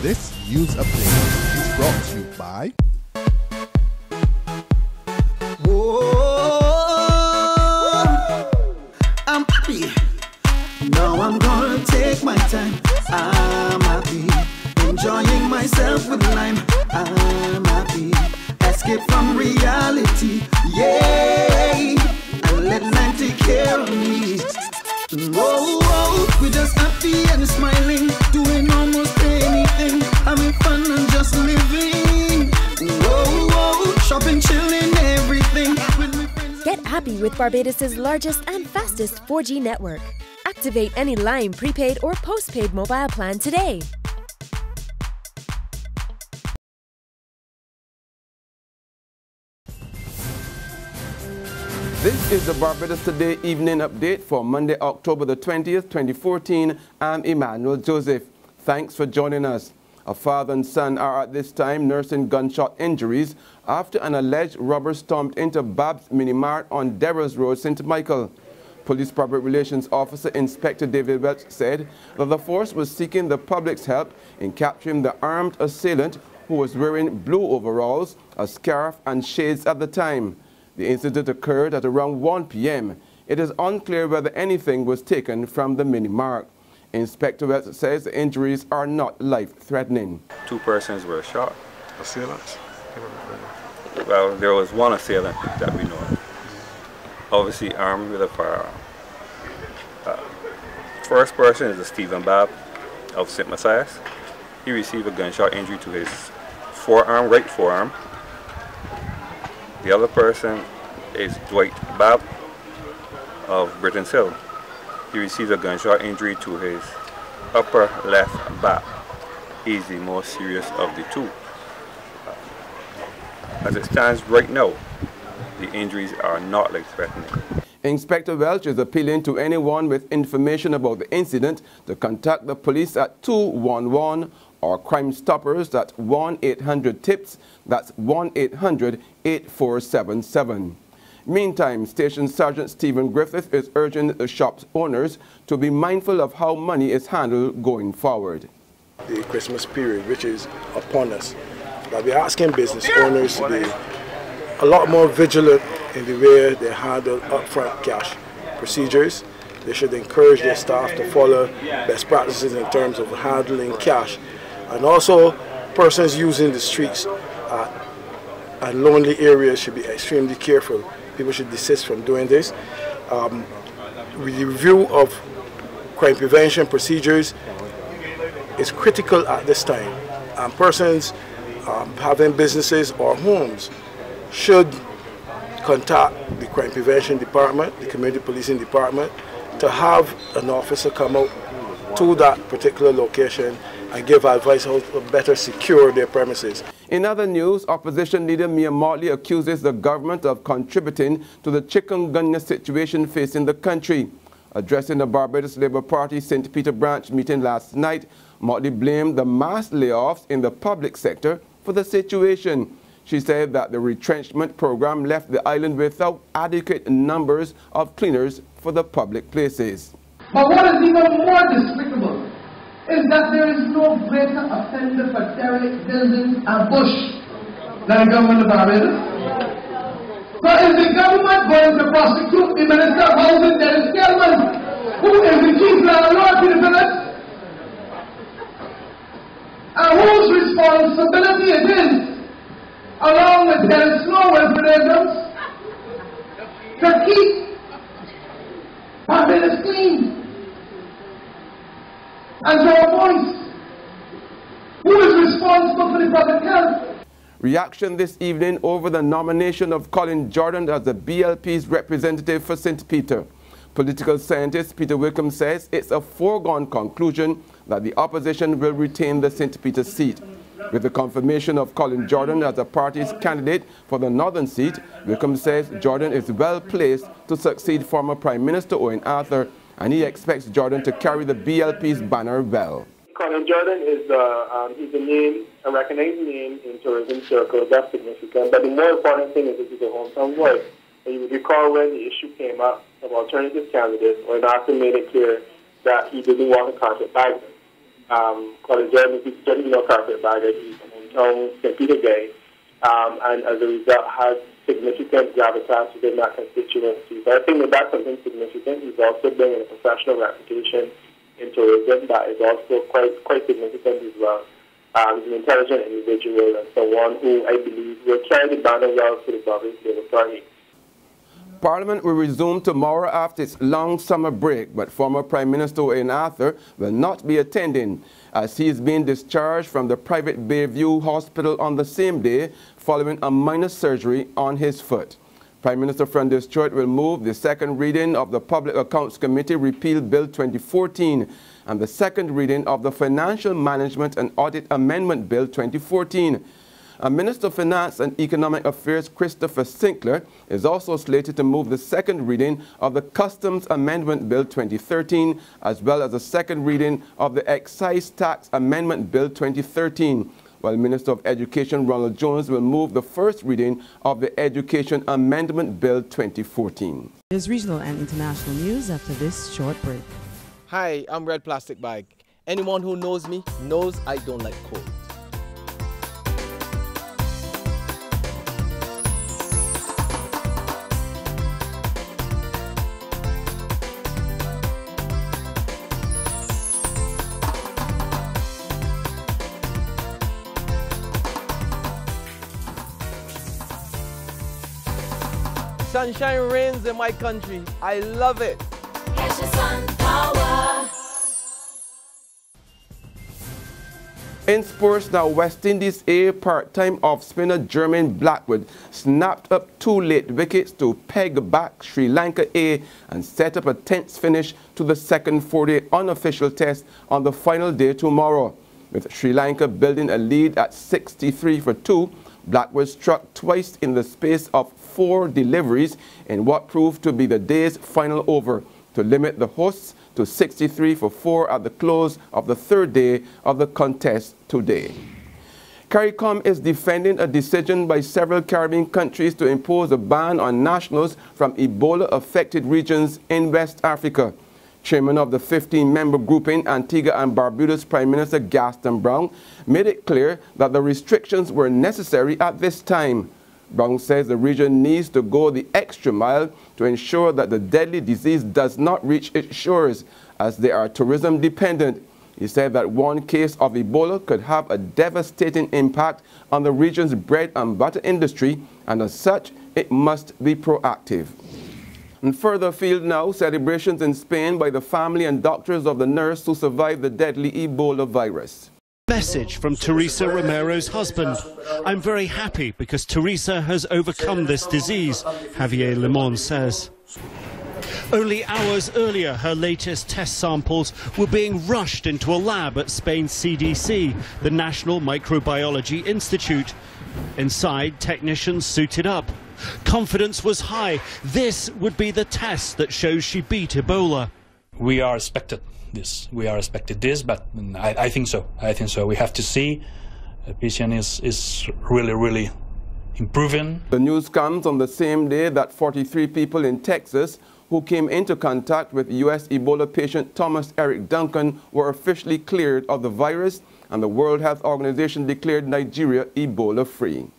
This news update is brought to you by I'm happy. Now I'm gonna take my time. I'm happy. Enjoying myself with lime. I'm happy. Escape from reality. Yay! And let lime take care of me. We're just happy and smiling, doing almost anything, having fun and just living. Shopping, chilling, everything. Get happy with Barbados' largest and fastest 4G network. Activate any Lime prepaid or postpaid mobile plan today. This is the Barbados Today evening update for Monday, October the 20th, 2014. I'm Emmanuel Joseph. Thanks for joining us. A father and son are at this time nursing gunshot injuries after an alleged robber stormed into Babb's Mini-mart on Dayrell Road, St. Michael. Police Public Relations Officer Inspector David Welch said that the force was seeking the public's help in capturing the armed assailant who was wearing blue overalls, a scarf and shades at the time. The incident occurred at around 1 p.m. It is unclear whether anything was taken from the Mini-mart. Inspector Welch says the injuries are not life-threatening. 2 persons were shot. Assailants? Well, there was one assailant that we know of, obviously armed with a firearm. First person is Stephen Babb of St. Matthias. He received a gunshot injury to his forearm, right forearm. The other person is Dwight Babb of Britain's Hill. He received a gunshot injury to his upper left back. He is the most serious of the 2. As it stands right now, the injuries are not life-threatening. Inspector Welch is appealing to anyone with information about the incident to contact the police at 211 or Crime Stoppers at 1-800-TIPS, that's 1-800-8477. Meantime, Station Sergeant Stephen Griffith is urging the shop's owners to be mindful of how money is handled going forward. The Christmas period, which is upon us, that we're asking business owners to be a lot more vigilant in the way they handle upfront cash procedures. They should encourage their staff to follow best practices in terms of handling cash. And also, persons using the streets and lonely areas should be extremely careful. People should desist from doing this. The review of crime prevention procedures is critical at this time. And persons having businesses or homes should contact the crime prevention department, the community policing department, to have an officer come out to that particular location and give advice how to better secure their premises. In other news, opposition leader Mia Motley accuses the government of contributing to the Chikungunya situation facing the country. Addressing the Barbados Labour Party St. Peter branch meeting last night, Motley blamed the mass layoffs in the public sector for the situation. She said that the retrenchment program left the island without adequate numbers of cleaners for the public places. But what is even more despicable is that there is no greater offender for derelict buildings and bush than the government of Barbados. So is the government going to prosecute the Minister of Housing, Dennis Kelman, who is the chief landlord in the village? And whose responsibility it is, along with Dennis Snow referendums, to keep Barbados clean? And your voice, who is responsible for the public health? Reaction this evening over the nomination of Colin Jordan as the BLP's representative for St. Peter. Political scientist Peter Wickham says it's a foregone conclusion that the opposition will retain the St. Peter seat. With the confirmation of Colin Jordan as the party's candidate for the northern seat, Wickham says Jordan is well placed to succeed former Prime Minister Owen Arthur, and he expects Jordan to carry the BLP's banner well. Colin Jordan is he's a recognized name in tourism circles. That's significant. But the more important thing is that he's a hometown voice. And you would recall when the issue came up of alternative candidates, when Arthur made it clear that he didn't want to contract Biden. called a journalistic carpet bagger. He's hometown St. Peter Gay, and as a result has significant gravitas within that constituency. So I think that's something significant. He's also bringing a professional reputation in tourism that is also quite significant as well. He's an intelligent individual and someone who I believe will carry the banner well for the Barbados Authority. Parliament will resume tomorrow after its long summer break, but former Prime Minister Owen Arthur will not be attending as he is being discharged from the private Bayview Hospital on the same day following a minor surgery on his foot. Prime Minister Francis Stewart will move the second reading of the Public Accounts Committee Repeal Bill 2014 and the second reading of the Financial Management and Audit Amendment Bill 2014. Minister of Finance and Economic Affairs Christopher Sinclair is also slated to move the second reading of the Customs Amendment Bill 2013 as well as the second reading of the Excise Tax Amendment Bill 2013. While Minister of Education Ronald Jones will move the first reading of the Education Amendment Bill 2014. There's regional and international news after this short break. Hi, I'm Red Plastic Bag. Anyone who knows me knows I don't like cold. Sunshine reigns in my country. I love it. In sports now, West Indies A part-time off-spinner Jermaine Blackwood snapped up 2 late wickets to peg back Sri Lanka A and set up a tense finish to the second 4-day unofficial test on the final day tomorrow. With Sri Lanka building a lead at 63 for 2, Blackwood struck twice in the space of 4 deliveries in what proved to be the day's final over to limit the hosts to 63 for 4 at the close of the third day of the contest today. CARICOM is defending a decision by several Caribbean countries to impose a ban on nationals from Ebola-affected regions in West Africa. Chairman of the 15-member grouping, Antigua and Barbados Prime Minister Gaston Brown, made it clear that the restrictions were necessary at this time. Brown says the region needs to go the extra mile to ensure that the deadly disease does not reach its shores, as they are tourism dependent. He said that one case of Ebola could have a devastating impact on the region's bread and butter industry, and as such, it must be proactive. And further afield now, celebrations in Spain by the family and doctors of the nurse who survived the deadly Ebola virus. Message from Teresa Romero's husband. I'm very happy because Teresa has overcome this disease, Javier Limon says. Only hours earlier, her latest test samples were being rushed into a lab at Spain's CDC, the National Microbiology Institute. Inside, technicians suited up. Confidence was high. This would be the test that shows she beat Ebola. We are expected this. But I think so. We have to see. The patient is really improving. The news comes on the same day that 43 people in Texas who came into contact with U.S. Ebola patient Thomas Eric Duncan were officially cleared of the virus, and the World Health Organization declared Nigeria Ebola-free.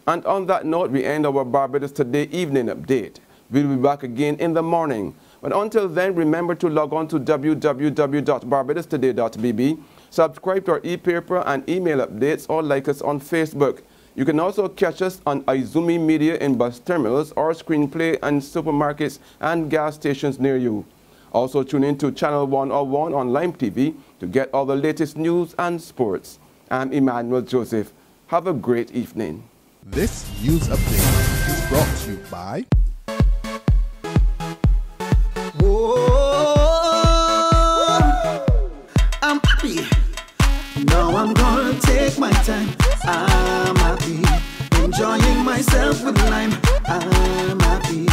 And on that note, we end our Barbados Today evening update. We'll be back again in the morning. But until then, remember to log on to www.barbadostoday.bb, subscribe to our e-paper and email updates, or like us on Facebook. You can also catch us on Izumi Media in bus terminals or Screenplay and supermarkets and gas stations near you. Also tune in to Channel 101 on Lime TV to get all the latest news and sports. I'm Emmanuel Joseph. Have a great evening. This news update is brought to you by... I'm happy. Now I'm gonna take my time. I'm happy. Enjoying myself with lime. I'm happy.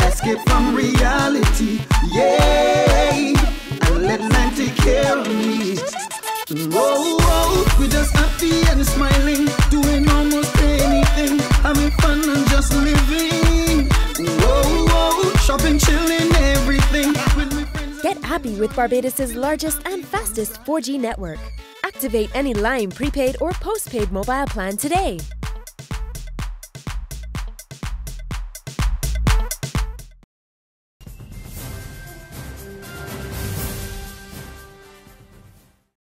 Escape from reality. Yay! And let lime take care of me. We're just happy and smiling. Doing almost anything. Having fun and just living. Shopping, chilling, everything. Get happy happy with Barbados' largest and fastest 4G network. Activate any line prepaid or postpaid mobile plan today.